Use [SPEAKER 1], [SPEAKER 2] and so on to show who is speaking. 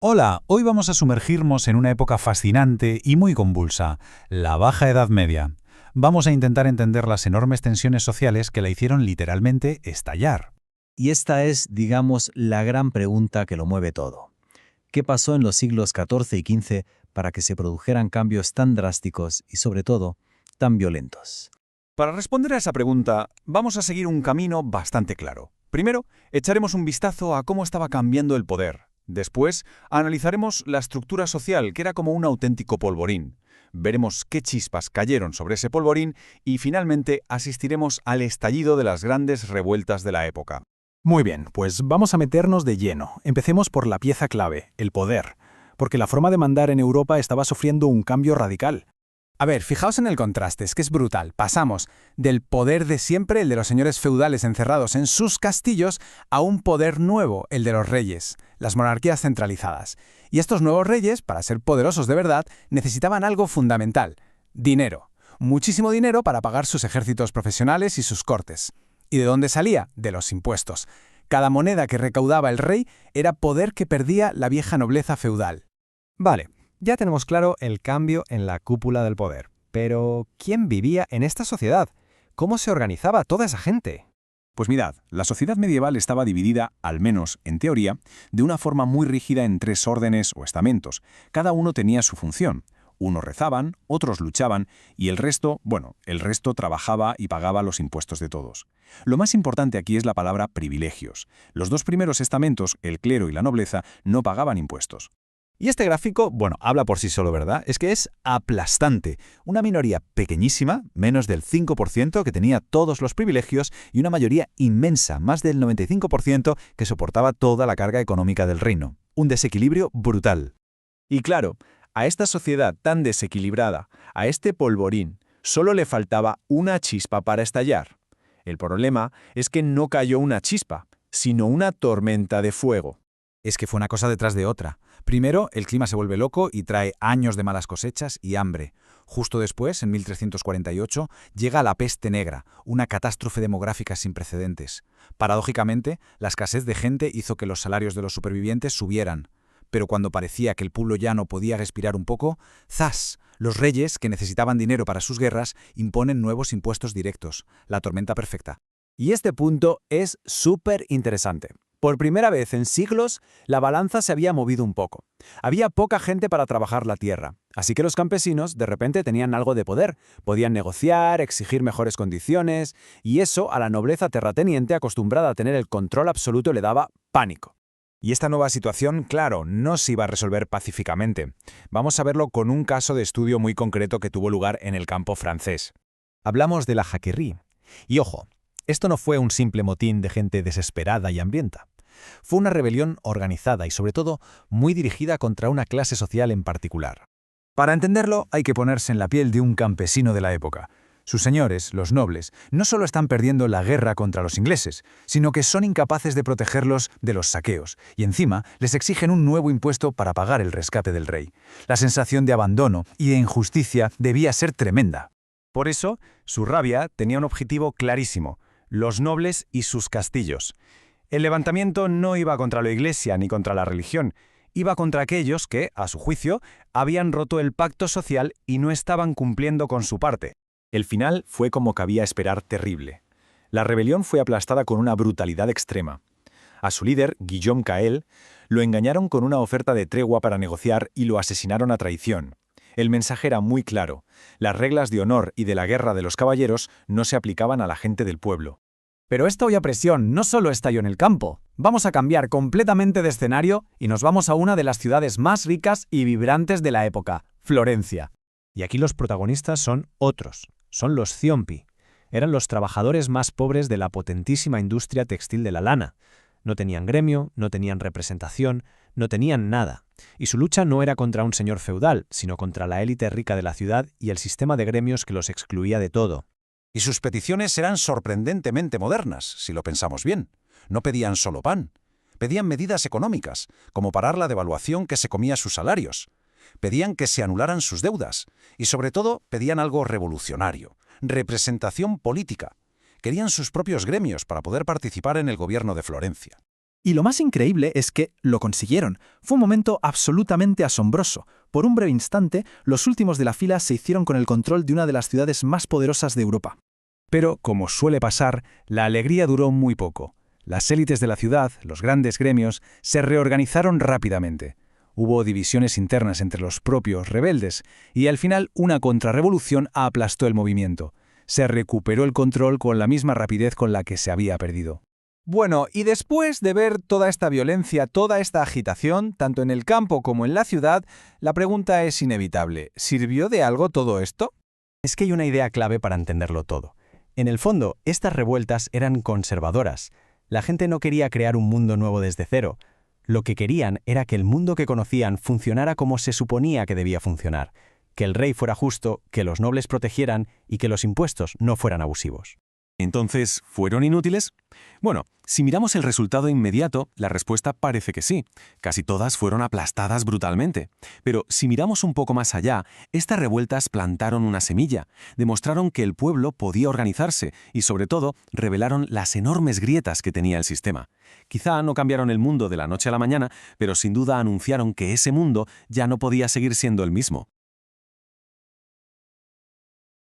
[SPEAKER 1] Hola, hoy vamos a sumergirnos en una época fascinante y muy convulsa, la Baja Edad Media. Vamos a intentar entender las enormes tensiones sociales que la hicieron literalmente estallar.
[SPEAKER 2] Y esta es, digamos, la gran pregunta que lo mueve todo. ¿Qué pasó en los siglos XIV y XV para que se produjeran cambios tan drásticos y, sobre todo, tan violentos?
[SPEAKER 3] Para responder a esa pregunta, vamos a seguir un camino bastante claro. Primero, echaremos un vistazo a cómo estaba cambiando el poder. Después, analizaremos la estructura social, que era como un auténtico polvorín. Veremos qué chispas cayeron sobre ese polvorín y, finalmente, asistiremos al estallido de las grandes revueltas de la época.
[SPEAKER 4] Muy bien, pues vamos a meternos de lleno. Empecemos por la pieza clave, el poder, porque la forma de mandar en Europa estaba sufriendo un cambio radical.
[SPEAKER 5] A ver, fijaos en el contraste, es que es brutal. Pasamos del poder de siempre, el de los señores feudales encerrados en sus castillos, a un poder nuevo, el de los reyes, las monarquías centralizadas. Y estos nuevos reyes, para ser poderosos de verdad, necesitaban algo fundamental: dinero. Muchísimo dinero para pagar sus ejércitos profesionales y sus cortes. ¿Y de dónde salía? De los impuestos. Cada moneda que recaudaba el rey era poder que perdía la vieja nobleza feudal.
[SPEAKER 6] Vale, ya tenemos claro el cambio en la cúpula del poder. Pero, ¿quién vivía en esta sociedad? ¿Cómo se organizaba toda esa gente?
[SPEAKER 3] Pues mirad, la sociedad medieval estaba dividida, al menos en teoría, de una forma muy rígida en tres órdenes o estamentos. Cada uno tenía su función. Unos rezaban, otros luchaban y el resto trabajaba y pagaba los impuestos de todos. Lo más importante aquí es la palabra privilegios. Los dos primeros estamentos, el clero y la nobleza, no pagaban impuestos.
[SPEAKER 1] Y este gráfico, habla por sí solo, ¿verdad? Es que es aplastante. Una minoría pequeñísima, menos del 5%, que tenía todos los privilegios, y una mayoría inmensa, más del 95%, que soportaba toda la carga económica del reino. Un desequilibrio brutal.
[SPEAKER 7] Y claro, a esta sociedad tan desequilibrada, a este polvorín, solo le faltaba una chispa para estallar. El problema es que no cayó una chispa, sino una tormenta de fuego.
[SPEAKER 1] Es que fue una cosa detrás de otra. Primero, el clima se vuelve loco y trae años de malas cosechas y hambre. Justo después, en 1348, llega la peste negra, una catástrofe demográfica sin precedentes. Paradójicamente, la escasez de gente hizo que los salarios de los supervivientes subieran. Pero cuando parecía que el pueblo llano podía respirar un poco, ¡zas! Los reyes, que necesitaban dinero para sus guerras, imponen nuevos impuestos directos. La tormenta perfecta.
[SPEAKER 2] Y este punto es súper interesante. Por primera vez en siglos, la balanza se había movido un poco. Había poca gente para trabajar la tierra, así que los campesinos de repente tenían algo de poder. Podían negociar, exigir mejores condiciones, y eso a la nobleza terrateniente acostumbrada a tener el control absoluto le daba pánico.
[SPEAKER 8] Y esta nueva situación, claro, no se iba a resolver pacíficamente. Vamos a verlo con un caso de estudio muy concreto que tuvo lugar en el campo francés.
[SPEAKER 6] Hablamos de la Jacquerie. Y ojo, esto no fue un simple motín de gente desesperada y hambrienta. Fue una rebelión organizada y, sobre todo, muy dirigida contra una clase social en particular.
[SPEAKER 1] Para entenderlo, hay que ponerse en la piel de un campesino de la época. Sus señores, los nobles, no solo están perdiendo la guerra contra los ingleses, sino que son incapaces de protegerlos de los saqueos, y encima les exigen un nuevo impuesto para pagar el rescate del rey. La sensación de abandono y de injusticia debía ser tremenda.
[SPEAKER 3] Por eso, su rabia tenía un objetivo clarísimo: los nobles y sus castillos. El levantamiento no iba contra la Iglesia ni contra la religión, iba contra aquellos que, a su juicio, habían roto el pacto social y no estaban cumpliendo con su parte. El final fue como cabía esperar terrible. La rebelión fue aplastada con una brutalidad extrema. A su líder, Guillaume Cael, lo engañaron con una oferta de tregua para negociar y lo asesinaron a traición. El mensaje era muy claro: las reglas de honor y de la guerra de los caballeros no se aplicaban a la gente del pueblo.
[SPEAKER 5] Pero esta olla a presión no solo estalló en el campo. Vamos a cambiar completamente de escenario y nos vamos a una de las ciudades más ricas y vibrantes de la época, Florencia.
[SPEAKER 6] Y aquí los protagonistas son otros, son los Ciompi. Eran los trabajadores más pobres de la potentísima industria textil de la lana. No tenían gremio, no tenían representación, no tenían nada. Y su lucha no era contra un señor feudal, sino contra la élite rica de la ciudad y el sistema de gremios que los excluía de todo.
[SPEAKER 9] Y sus peticiones eran sorprendentemente modernas, si lo pensamos bien. No pedían solo pan. Pedían medidas económicas, como parar la devaluación que se comía sus salarios. Pedían que se anularan sus deudas. Y sobre todo, pedían algo revolucionario: representación política. Querían sus propios gremios para poder participar en el gobierno de Florencia.
[SPEAKER 4] Y lo más increíble es que lo consiguieron. Fue un momento absolutamente asombroso. Por un breve instante, los últimos de la fila se hicieron con el control de una de las ciudades más poderosas de Europa.
[SPEAKER 3] Pero, como suele pasar, la alegría duró muy poco. Las élites de la ciudad, los grandes gremios, se reorganizaron rápidamente. Hubo divisiones internas entre los propios rebeldes, y al final una contrarrevolución aplastó el movimiento. Se recuperó el control con la misma rapidez con la que se había perdido.
[SPEAKER 2] Bueno, y después de ver toda esta violencia, toda esta agitación, tanto en el campo como en la ciudad, la pregunta es inevitable. ¿Sirvió de algo todo esto?
[SPEAKER 6] Es que hay una idea clave para entenderlo todo. En el fondo, estas revueltas eran conservadoras. La gente no quería crear un mundo nuevo desde cero. Lo que querían era que el mundo que conocían funcionara como se suponía que debía funcionar, que el rey fuera justo, que los nobles protegieran y que los impuestos no fueran abusivos.
[SPEAKER 10] Entonces, ¿fueron inútiles? Bueno, si miramos el resultado inmediato, la respuesta parece que sí. Casi todas fueron aplastadas brutalmente. Pero si miramos un poco más allá, estas revueltas plantaron una semilla, demostraron que el pueblo podía organizarse y, sobre todo, revelaron las enormes grietas que tenía el sistema. Quizá no cambiaron el mundo de la noche a la mañana, pero sin duda anunciaron que ese mundo ya no podía seguir siendo el mismo.